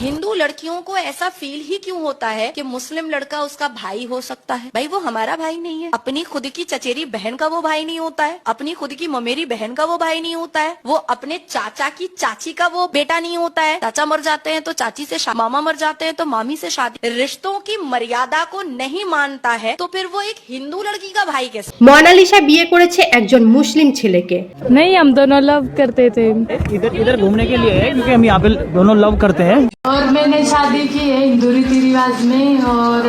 हिंदू लड़कियों को ऐसा फील ही क्यों होता है कि मुस्लिम लड़का उसका भाई हो सकता है? भाई वो हमारा भाई नहीं है। अपनी खुद की चचेरी बहन का वो भाई नहीं होता है, अपनी खुद की ममेरी बहन का वो भाई नहीं होता है, वो अपने चाचा की चाची का वो बेटा नहीं होता है। चाचा मर जाते हैं तो चाची से मामा मर जाते हैं तो मामी से शादी। रिश्तों की मर्यादा को नहीं मानता है तो फिर वो एक हिंदू लड़की का भाई कैसे? मोनालिसा বিয়ে করেছে একজন মুসলিম ছেলেকে। नहीं, हम दोनों लव करते थे। इधर घूमने के लिए है क्योंकि हम यहाँ पे दोनों लव करते हैं। और मैंने शादी की है हिंदू रीति रिवाज में, और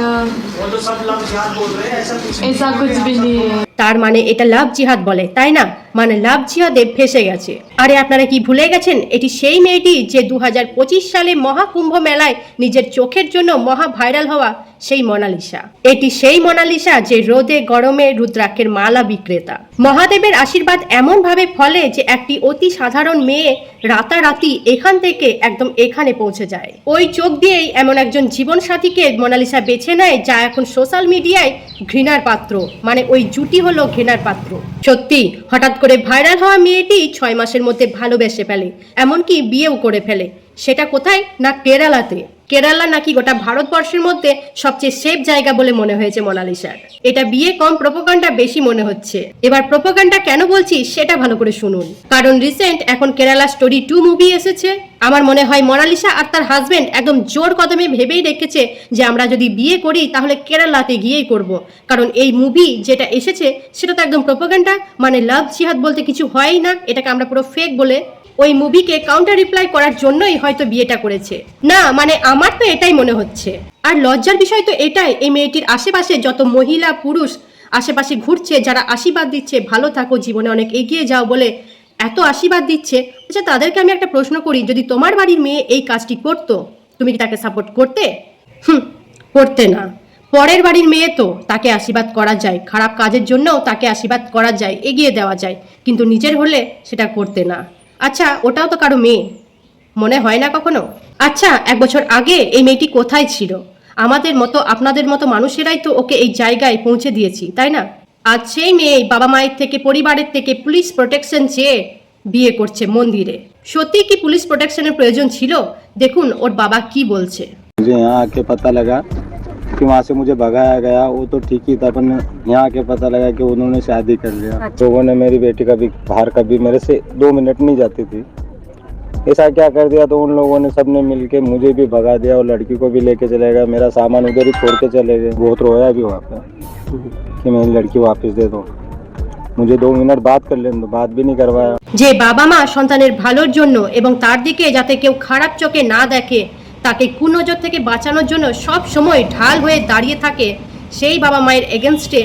वो तो सब लव जिहाद बोल रहे हैं, ऐसा कुछ भी नहीं है। তার মানে এটা লাভ জিহাদ বলে, তাই না? মানে লাভ জিহাদে ফেসে গেছে। আরে আপনারা কি ভুলে গেছেন, এটি সেই মেয়েটি যে 2025 সালে মহাকুম্ভ মেলায় নিজের চোখের জন্য মহা ভাইরাল হওয়া সেই মোনালিসা। এটি সেই মোনালিসা যে রোদে গরমে রুদ্রাক্ষের মালা বিক্রেতা। মহাদেবের আশীর্বাদ এমন ভাবে ফলে যে একটি অতি সাধারণ মেয়ে রাতারাতি এখান থেকে একদম এখানে পৌঁছে যায়। ওই চোখ দিয়েই এমন একজন জীবন সাথীকে মোনালিসা বেছে নেয় যা এখন সোশ্যাল মিডিয়ায় ঘৃণার পাত্র। মানে ওই জুটি হলো ঘৃণার পাত্র। সত্যি হঠাৎ করে ভাইরাল হওয়া মেয়েটি 6 মাসের মধ্যে ভালোবেসে ফেলে, এমনকি বিয়েও করে ফেলে। সেটা কোথায়? না কেরালাতে। কেরালা নাকি গোটা ভারতবর্ষের মধ্যে সবচেয়ে সেফ জায়গা বলে মনে হয়েছে মোনালিসার। এটা বিয়ে কম, প্রোপাগান্ডা বেশি মনে হচ্ছে। এবার প্রোপাগান্ডা কেন বলছি সেটা ভালো করে শুনুন, কারণ রিসেন্ট এখন কেরালা স্টোরি 2 মুভি এসেছে। আমার মনে হয় মোনালিসা আর তার হাজবেন্ড একদম জোর কদমে ভেবেই রেখেছে যে আমরা যদি বিয়ে করি তাহলে কেরালাতে গিয়েই করব, কারণ এই মুভি যেটা এসেছে সেটা তো একদম প্রোপাগান্ডা। মানে লাভ জিহাদ বলতে কিছু হয়ই না, এটাকে আমরা পুরো ফেক বলে ওই মুভিকে কাউন্টার রিপ্লাই করার জন্যই হয়তো বিয়েটা করেছে। না মানে আমার তো এটাই মনে হচ্ছে। আর লজ্জার বিষয় তো এটাই, এই মেয়েটির আশেপাশে যত মহিলা পুরুষ আশেপাশে ঘুরছে, যারা আশীর্বাদ দিচ্ছে ভালো থাকো জীবনে অনেক এগিয়ে যাও বলে এত আশীর্বাদ দিচ্ছে। আচ্ছা তাদেরকে আমি একটা প্রশ্ন করি, যদি তোমার বাড়ির মেয়ে এই কাজটি করতো তুমি কি তাকে সাপোর্ট করতে? করতে না। পরের বাড়ির মেয়ে তো তাকে আশীর্বাদ করা যায়, খারাপ কাজের জন্যও তাকে আশীর্বাদ করা যায়, এগিয়ে দেওয়া যায়, কিন্তু নিজের হলে সেটা করতে না। আচ্ছা ওটাও তো কারো মেয়ে, মনে হয় না কখনো? আচ্ছা 1 বছর আগে এই মেয়েটি কোথায় ছিল? আমাদের মতো আপনাদের মতো মানুষেরাই তো ওকে এই জায়গায় পৌঁছে দিয়েছি, তাই না? আজ সেই মেয়ে বাবা মায়ের থেকে পরিবারের থেকে পুলিশ প্রোটেকশন চেয়ে বিয়ে করছে মন্দিরে। সত্যি কি পুলিশ প্রোটেকশনের প্রয়োজন ছিল? দেখুন ওর বাবা কি বলছে। मुझे यहाँ आके पता लगा कि वहाँ से मुझे भगाया गया, वो तो ठीक ही था, पर यहाँ आके पता लगा कि उन्होंने शादी कर लिया। लोगों ने मेरी बेटी का भी बाहर कभी मेरे से 2 मिनट नहीं जाती थी, ऐसा क्या कर दिया तो उन लोगों ने सबने मिलके मुझे भी भगा दिया और लड़की को भी लेके चले गए। मेरा सामान उधर ही छोड़ के चले गए। बहुत रोया भी वहाँ पे कि मेरी लड़की वापस दे दो, मुझे 2 मिनट बात कर लेने दो, बात भी नहीं करवाया। যে বাবা মা সন্তানের ভালোর জন্য এবং তার দিকে যাতে কেউ খারাপ চোখে না দেখে, তাকে কুনজর থেকে বাঁচানোর জন্য সব সময় ঢাল হয়ে দাঁড়িয়ে থাকে, সেই বাবা মায়ের এগেনস্টে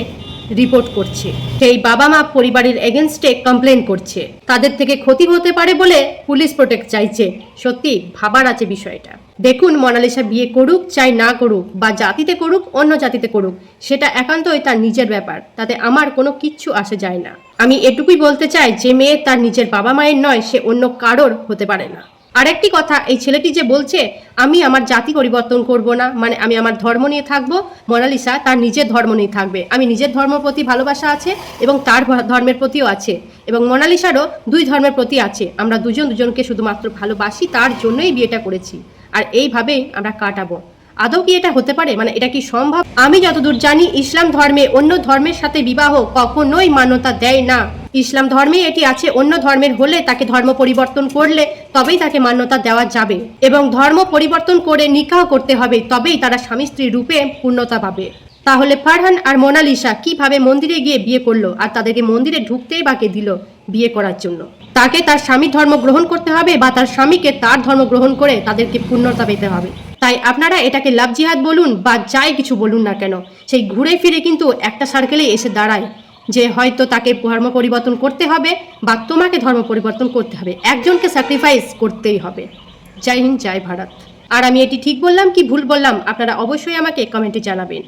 রিপোর্ট করছে, সেই বাবা মা পরিবারের এগেনস্টে কমপ্লেন করছে, তাদের থেকে ক্ষতি হতে পারে বলে পুলিশ প্রোটেক্ট চাইছে। সত্যি ভাবার আছে বিষয়টা। দেখুন মোনালিসা বিয়ে করুক চাই না করুক, বা জাতিতে করুক অন্য জাতিতে করুক, সেটা একান্তই তার নিজের ব্যাপার, তাতে আমার কোনো কিচ্ছু আসে যায় না। আমি এটুকুই বলতে চাই যে মেয়ে তার নিজের বাবা মায়ের নয়, সে অন্য কারোর হতে পারে না। আরেকটি কথা, এই ছেলেটি যে বলছে আমি আমার জাতি পরিবর্তন করব না, মানে আমি আমার ধর্ম নিয়ে থাকবো, মোনালিসা তার নিজের ধর্ম নিয়ে থাকবে। আমি নিজের ধর্মের প্রতি ভালোবাসা আছে এবং তার ধর্মের প্রতিও আছে, এবং মোনালিসারও 2 ধর্মের প্রতি আছে। আমরা দুজনকে শুধুমাত্র ভালোবাসি, তার জন্যই বিয়েটা করেছি, আর এইভাবেই আমরা কাটাবো। আদৌ কি এটা হতে পারে? মানে এটা কি সম্ভব? আমি যতদূর জানি ইসলাম ধর্মে অন্য ধর্মের সাথে বিবাহ কখনোই মান্যতা দেয় না। ইসলাম ধর্মে এটি আছে, অন্য ধর্মের হলে তাকে ধর্ম পরিবর্তন করলে তবেই তাকে মান্যতা দেওয়া যাবে, এবং ধর্ম পরিবর্তন করে নিকাহ করতে হবে, তবেই তারা স্বামী স্ত্রী রূপে পূর্ণতা পাবে। তাহলে ফারহান আর মোনালিসা কিভাবে মন্দিরে গিয়ে বিয়ে করলো, আর তাদেরকে মন্দিরে ঢুকতেই বাকে দিল বিয়ে করার জন্য? তাকে তার স্বামীর ধর্ম গ্রহণ করতে হবে, বা তার স্বামীকে তার ধর্ম গ্রহণ করে তাদেরকে পূর্ণতা পেতে হবে। তাই আপনারা এটাকে লাভ জিহাদ বলুন বা যাই কিছু বলুন না কেন, সেই ঘুরে ফিরে কিন্তু একটা সার্কেলেই এসে দাঁড়ায় যে হয়তো তাকে ধর্ম পরিবর্তন করতে হবে বা তোমাকে ধর্ম পরিবর্তন করতে হবে, একজনকে স্যাক্রিফাইস করতেই হবে। জয় হিন্দ, জয় ভারত। আর আমি এটি ঠিক বললাম কি ভুল বললাম আপনারা অবশ্যই আমাকে কমেন্টে জানাবেন।